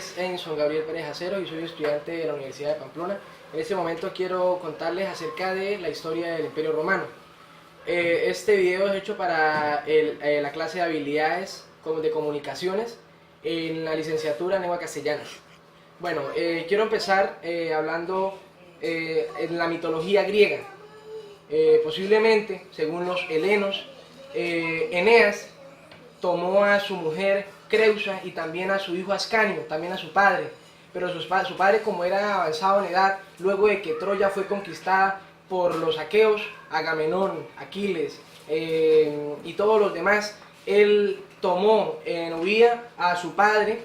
es Enson Gabriel Pérez Acero y soy estudiante de la Universidad de Pamplona. En este momento quiero contarles acerca de la historia del Imperio Romano. Este video es hecho para la clase de habilidades de comunicaciones en la licenciatura en lengua castellana. Bueno, quiero empezar hablando en la mitología griega. Posiblemente, según los helenos, Eneas tomó a su mujer Creusa y también a su hijo Ascanio, también a su padre. Pero su padre, como era avanzado en edad, luego de que Troya fue conquistada por los aqueos, Agamenón, Aquiles y todos los demás, él tomó en huida a su padre,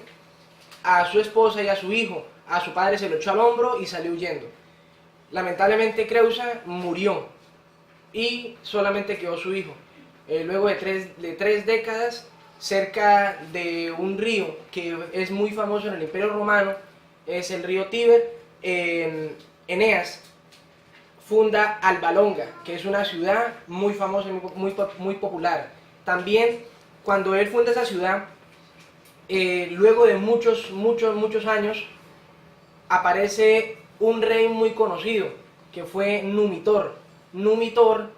a su esposa y a su hijo. A su padre se lo echó al hombro y salió huyendo. Lamentablemente Creusa murió y solamente quedó su hijo. Luego de tres décadas, cerca de un río que es muy famoso en el Imperio Romano, es el río Tíber, Eneas funda Alba Longa, que es una ciudad muy famosa y muy popular. También, cuando él funda esa ciudad, luego de muchos años, aparece un rey muy conocido, que fue Numitor. Numitor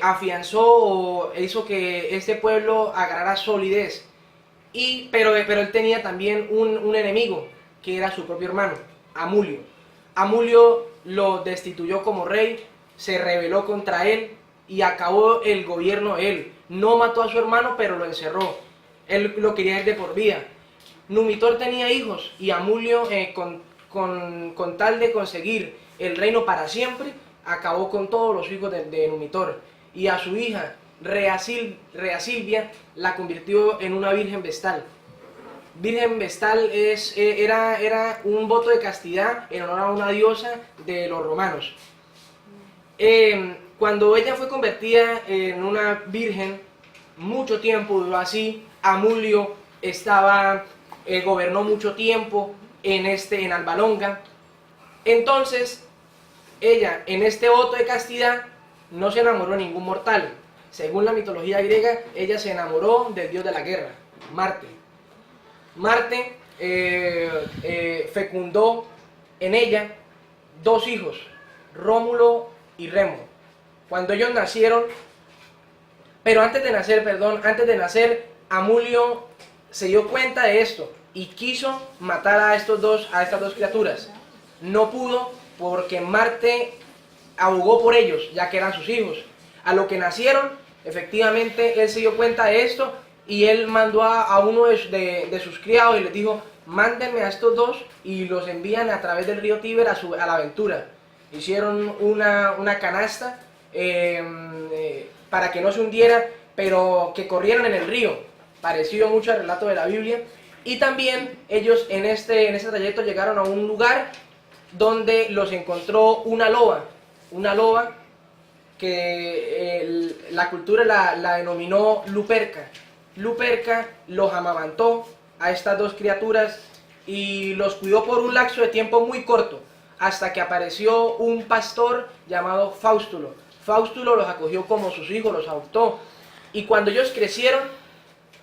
afianzó o hizo que este pueblo agarrara solidez, pero él tenía también un enemigo, que era su propio hermano, Amulio. Amulio lo destituyó como rey, se rebeló contra él y acabó el gobierno de él. No mató a su hermano, pero lo encerró. Él lo quería de por vida. Numitor tenía hijos y Amulio, con tal de conseguir el reino para siempre, acabó con todos los hijos de Numitor. Y a su hija, Rea Silvia, la convirtió en una virgen vestal. Virgen vestal era un voto de castidad en honor a una diosa de los romanos. Cuando ella fue convertida en una virgen, mucho tiempo duró así. Amulio gobernó mucho tiempo en Alba Longa. Entonces, ella, en este voto de castidad, no se enamoró de ningún mortal. Según la mitología griega, ella se enamoró del dios de la guerra, Marte. Marte fecundó en ella dos hijos, Rómulo y Remo. Cuando ellos nacieron, antes de nacer, Amulio se dio cuenta de esto y quiso matar a estas dos criaturas. No pudo, porque Marte abogó por ellos, ya que eran sus hijos. A lo que nacieron, efectivamente, él se dio cuenta de esto y él mandó a uno de sus criados y les dijo: mándenme a estos dos, y los envían a través del río Tíber a la aventura. Hicieron una canasta para que no se hundiera, pero que corrieran en el río, parecido mucho al relato de la Biblia. Y también ellos en este trayecto llegaron a un lugar donde los encontró una loba que la cultura la denominó Luperca. Luperca los amamantó a estas dos criaturas y los cuidó por un lapso de tiempo muy corto, hasta que apareció un pastor llamado Faustulo. Faustulo los acogió como sus hijos, los adoptó, y cuando ellos crecieron,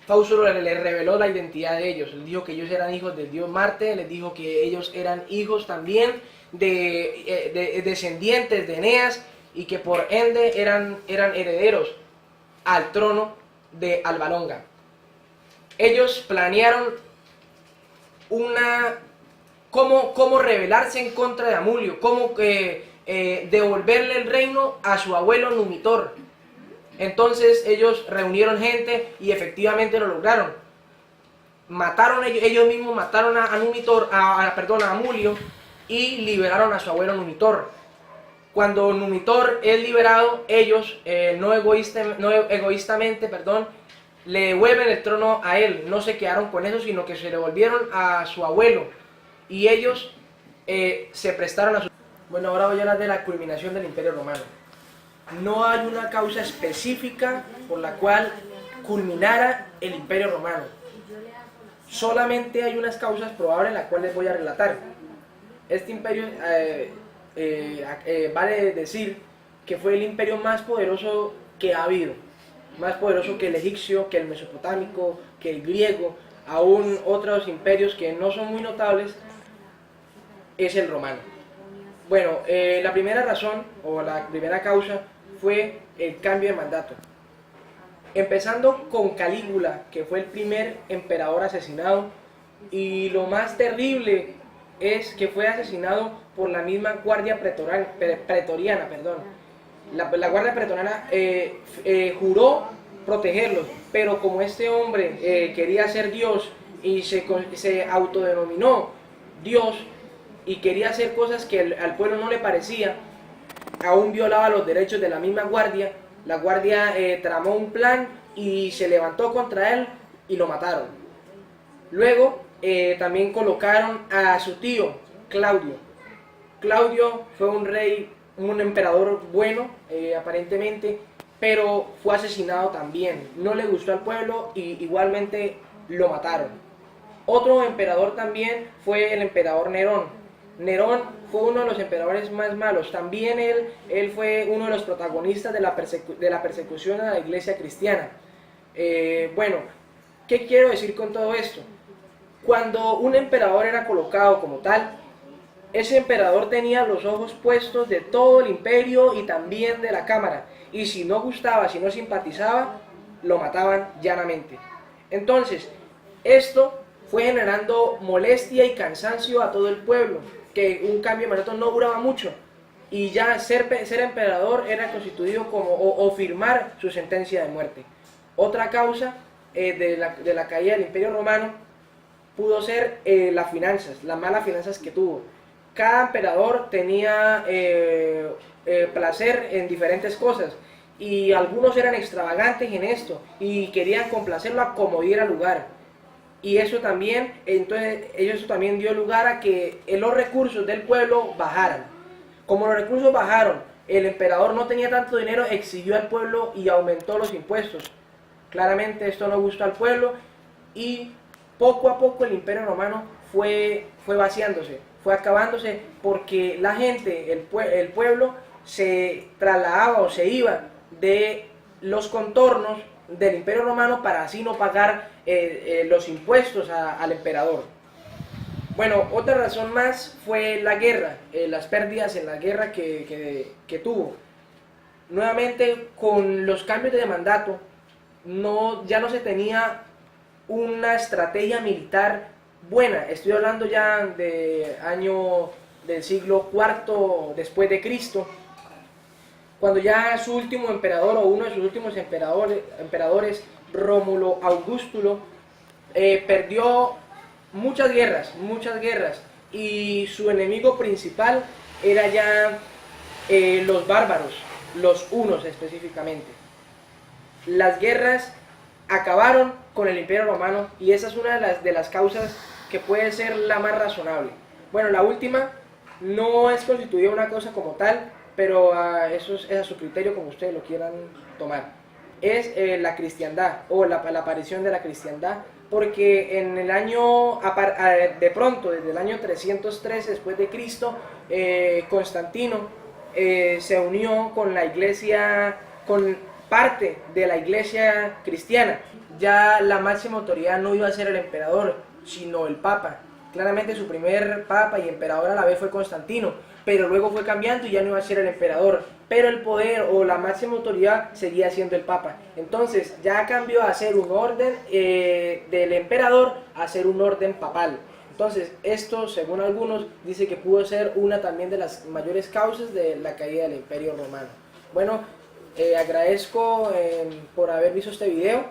Faustulo les reveló la identidad de ellos. Les dijo que ellos eran hijos del dios Marte, les dijo que ellos eran hijos también de descendientes de Eneas, y que por ende eran herederos al trono de Alba Longa. Ellos planearon cómo rebelarse en contra de Amulio, cómo devolverle el reino a su abuelo Numitor. Entonces ellos reunieron gente y efectivamente lo lograron. Ellos mismos mataron a Amulio, y liberaron a su abuelo Numitor. Cuando Numitor es liberado, ellos no egoístamente, le devuelven el trono a él. No se quedaron con eso, sino que se le volvieron a su abuelo, y ellos se prestaron a su... Bueno, ahora voy a hablar de la culminación del Imperio Romano. No hay una causa específica por la cual culminara el Imperio Romano. Solamente hay unas causas probables, las cuales voy a relatar. Este imperio, vale decir que fue el imperio más poderoso que ha habido. Más poderoso que el egipcio, que el mesopotámico, que el griego. aún otros imperios que no son muy notables, es el romano. Bueno, la primera razón o la primera causa fue el cambio de mandato. Empezando con Calígula, que fue el primer emperador asesinado, y lo más terrible es que fue asesinado por la misma guardia pretoriana. La guardia pretoriana juró protegerlos, pero como este hombre quería ser Dios y se autodenominó Dios y quería hacer cosas que al pueblo no le parecía, aún violaba los derechos de la misma guardia. La guardia tramó un plan y se levantó contra él y lo mataron. Luego también colocaron a su tío, Claudio. Claudio fue un rey, un emperador bueno, aparentemente, pero fue asesinado también. No le gustó al pueblo y igualmente lo mataron. Otro emperador también fue el emperador Nerón. Nerón fue uno de los emperadores más malos. También él fue uno de los protagonistas de la persecución a la iglesia cristiana. Bueno, ¿qué quiero decir con todo esto? Cuando un emperador era colocado como tal, ese emperador tenía los ojos puestos de todo el imperio y también de la cámara. Y si no gustaba, si no simpatizaba, lo mataban llanamente. Entonces, esto fue generando molestia y cansancio a todo el pueblo, que un cambio de mandato no duraba mucho. Y ya ser emperador era constituido como o firmar su sentencia de muerte. Otra causa de la caída del Imperio Romano pudo ser las finanzas, las malas finanzas que tuvo. Cada emperador tenía placer en diferentes cosas y algunos eran extravagantes en esto y querían complacerlo a como diera lugar. Y eso también, eso también dio lugar a que los recursos del pueblo bajaran. Como los recursos bajaron, el emperador no tenía tanto dinero, exigió al pueblo y aumentó los impuestos. Claramente esto no gustó al pueblo y poco a poco el Imperio Romano fue vaciándose, fue acabándose, porque la gente, el pueblo, se trasladaba o se iba de los contornos del Imperio Romano para así no pagar los impuestos al emperador. Bueno, otra razón más fue la guerra, las pérdidas en la guerra que tuvo. Nuevamente, con los cambios de mandato, ya no se tenía una estrategia militar buena. Estoy hablando ya del siglo IV después de Cristo, cuando ya su último emperador o uno de sus últimos emperadores, Rómulo Augustulo, perdió muchas guerras, y su enemigo principal era ya los bárbaros, los hunos específicamente. Las guerras acabaron con el Imperio Romano y esa es una de las causas que puede ser la más razonable. Bueno, la última no es constituida una cosa como tal, pero eso es a su criterio, como ustedes lo quieran tomar. Es la cristiandad o la aparición de la cristiandad, porque en el año, desde el año 313 después de Cristo, Constantino se unió con la iglesia, con parte de la iglesia cristiana. Ya la máxima autoridad no iba a ser el emperador, sino el papa. Claramente su primer papa y emperador a la vez fue Constantino, pero luego fue cambiando y ya no iba a ser el emperador, pero el poder o la máxima autoridad seguía siendo el papa. Entonces ya cambió a ser un orden del emperador a ser un orden papal. Entonces esto, según algunos, dice que pudo ser una también de las mayores causas de la caída del Imperio Romano. Bueno, agradezco por haber visto este video.